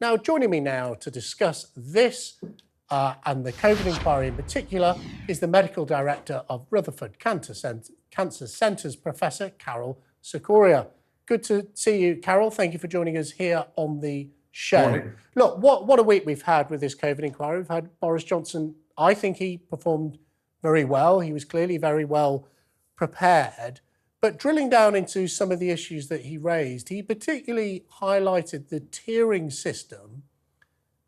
Now, joining me now to discuss this and the COVID inquiry in particular is the Medical Director of Rutherford Cancer Centre's Professor Karol Sikora. Good to see you, Karol. Thank you for joining us here on the show. Morning. Look, what a week we've had with this COVID inquiry. We've had Boris Johnson. I think he performed very well. He was clearly very well prepared. But drilling down into some of the issues that he raised, he particularly highlighted the tiering system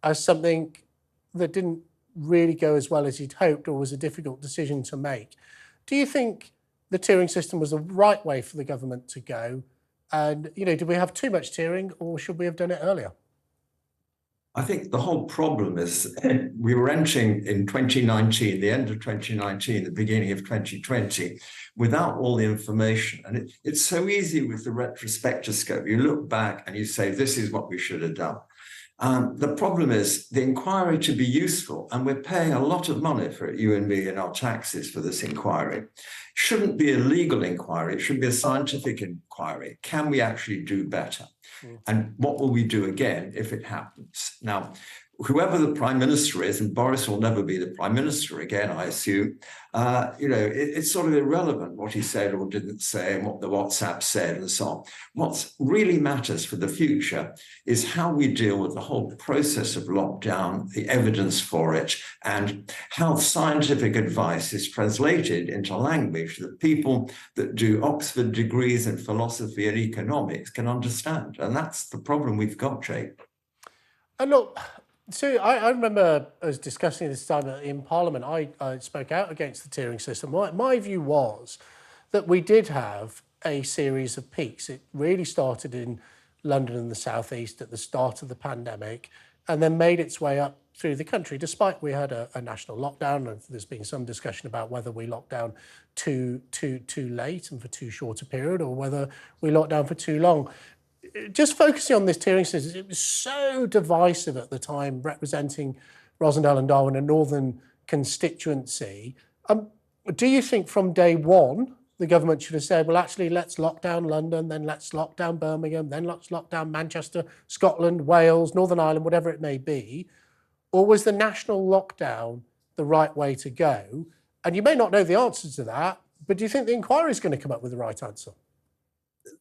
as something that didn't really go as well as he'd hoped or was a difficult decision to make. Do you think the tiering system was the right way for the government to go? And, did we have too much tiering or should we have done it earlier? I think the whole problem is we were entering in 2019, the end of 2019, the beginning of 2020, without all the information. And it's so easy with the retrospectoscope. You look back and you say, this is what we should have done. The problem is the inquiry to be useful, and we're paying a lot of money for it, you and me, in our taxes for this inquiry, shouldn't be a legal inquiry. It should be a scientific inquiry. Can we actually do better? And what will we do again if it happens? Now, whoever the Prime Minister is, and Boris will never be the Prime Minister again, I assume, it's sort of irrelevant what he said or didn't say and what the WhatsApp said and so on. What really matters for the future is how we deal with the whole process of lockdown, the evidence for it, and how scientific advice is translated into language that people that do Oxford degrees in philosophy and economics can understand. And that's the problem we've got, Jake. And look, so I remember us discussing this time in Parliament. I spoke out against the tiering system. My view was that we did have a series of peaks. It really started in London and the South East at the start of the pandemic and then made its way up through the country, despite we had a national lockdown. And there's been some discussion about whether we locked down too late and for too short a period or whether we locked down for too long. Just focusing on this tiering system, it was so divisive at the time, representing Rossendale and Darwen, a northern constituency. Do you think from day one, the government should have said, well, actually, let's lock down London, then let's lock down Birmingham, then let's lock down Manchester, Scotland, Wales, Northern Ireland, whatever it may be? Or was the national lockdown the right way to go? And you may not know the answer to that, but do you think the inquiry is going to come up with the right answer?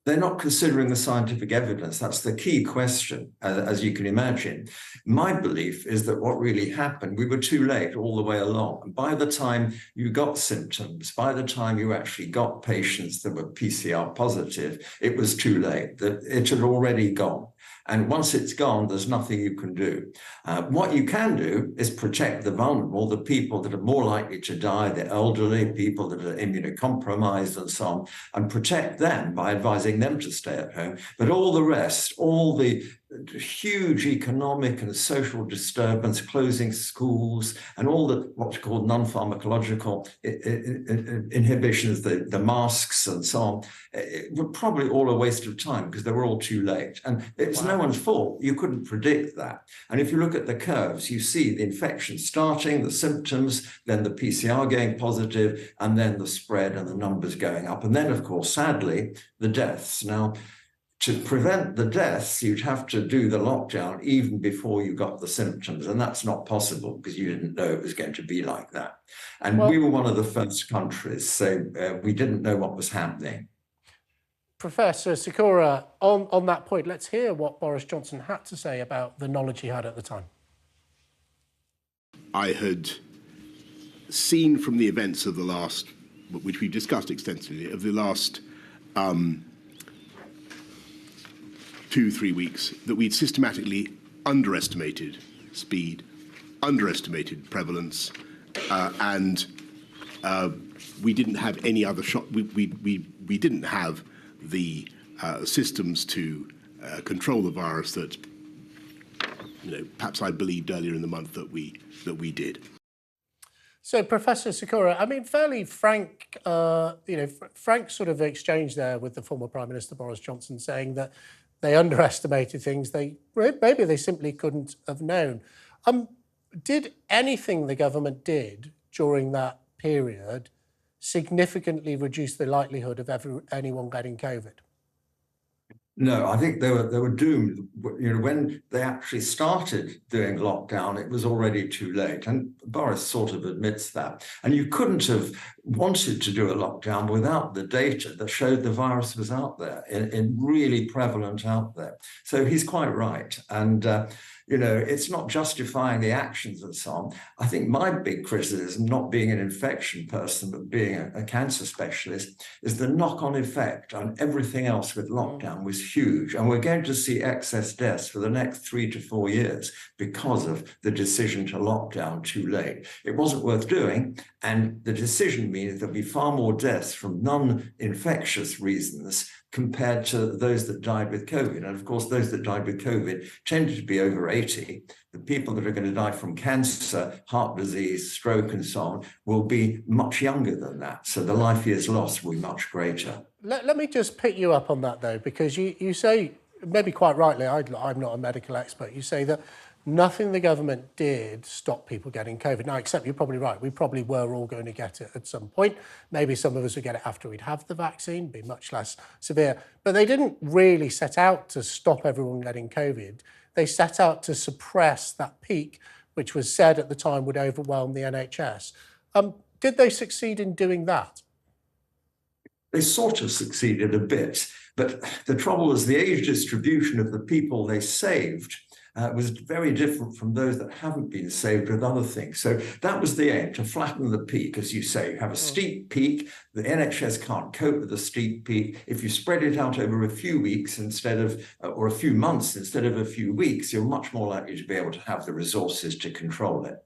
They're not considering the scientific evidence. That's the key question, as you can imagine. My belief is that what really happened, we were too late all the way along. And by the time you got symptoms, by the time you actually got patients that were PCR positive, it was too late, that it had already gone. And once it's gone, there's nothing you can do. What you can do is protect the vulnerable, the people that are more likely to die, the elderly, people that are immunocompromised and so on, and protect them by advising them to stay at home. But all the rest, all the huge economic and social disturbance, closing schools, and all the what's called non-pharmacological inhibitions, the masks and so on, were probably all a waste of time because they were all too late. And it's no one's fault. You couldn't predict that. And if you look at the curves, you see the infection starting, the symptoms, then the PCR going positive, and then the spread and the numbers going up. And then, of course, sadly, the deaths. Now, to prevent the deaths, you'd have to do the lockdown even before you got the symptoms. And that's not possible because you didn't know it was going to be like that. And we were one of the first countries, so we didn't know what was happening. Professor Sikora, on that point, let's hear what Boris Johnson had to say about the knowledge he had at the time. I had seen from the events of the last, which we've discussed extensively, of the last 2-3 weeks, that we'd systematically underestimated speed, underestimated prevalence, and we didn't have any other shot. We didn't have the systems to control the virus that, perhaps I believed earlier in the month that we did. So, Professor Sikora, I mean, fairly frank, frank sort of exchange there with the former Prime Minister Boris Johnson, saying that they underestimated things. Maybe they simply couldn't have known. Did anything the government did during that period significantly reduce the likelihood of anyone getting COVID? No, I think they were doomed. You know, when they actually started doing lockdown, it was already too late. And Boris sort of admits that. And you couldn't have wanted to do a lockdown without the data that showed the virus was out there, and really prevalent out there. So he's quite right. And you know, it's not justifying the actions and so on. I think my big criticism, not being an infection person, but being a cancer specialist, is the knock-on effect on everything else with lockdown was huge. And we're going to see excess deaths for the next 3 to 4 years because of the decision to lock down too late. It wasn't worth doing. And the decision means there'll be far more deaths from non-infectious reasons compared to those that died with COVID. And of course, those that died with COVID tended to be over 80. The people that are going to die from cancer, heart disease, stroke, and so on will be much younger than that. So the life years lost will be much greater. Let me just pick you up on that, though, because you say, maybe quite rightly, I'm not a medical expert, you say that nothing the government did stop people getting COVID. Now, except you're probably right, we probably were all going to get it at some point. Maybe some of us would get it after we'd have the vaccine, be much less severe. But they didn't really set out to stop everyone getting COVID. They set out to suppress that peak, which was said at the time would overwhelm the NHS. Did they succeed in doing that? They sort of succeeded a bit, but the trouble is the age distribution of the people they saved was very different from those that haven't been saved with other things. So that was the aim, to flatten the peak, as you say. You have a steep peak, the NHS can't cope with a steep peak. If you spread it out over a few weeks instead of, or a few months instead of a few weeks, you're much more likely to be able to have the resources to control it,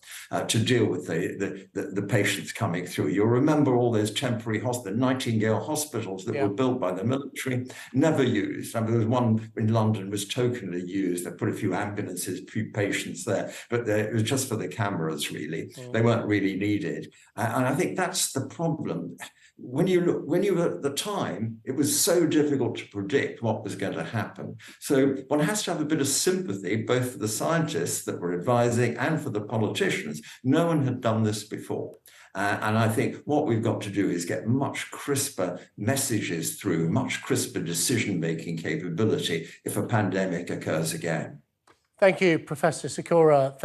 to deal with the patients coming through. You'll remember all those temporary Nightingale hospitals that were built by the military, never used. I mean, there was one in London was tokenly used. They put a few ambulances, a few patients there, but it was just for the cameras, really. They weren't really needed. And I think that's the problem. When you were at the time, it was so difficult to predict what was going to happen. So one has to have a bit of sympathy, both for the scientists that were advising and for the politicians. No one had done this before. And I think what we've got to do is get much crisper messages through, much crisper decision-making capability if a pandemic occurs again. Thank you, Professor Sikora.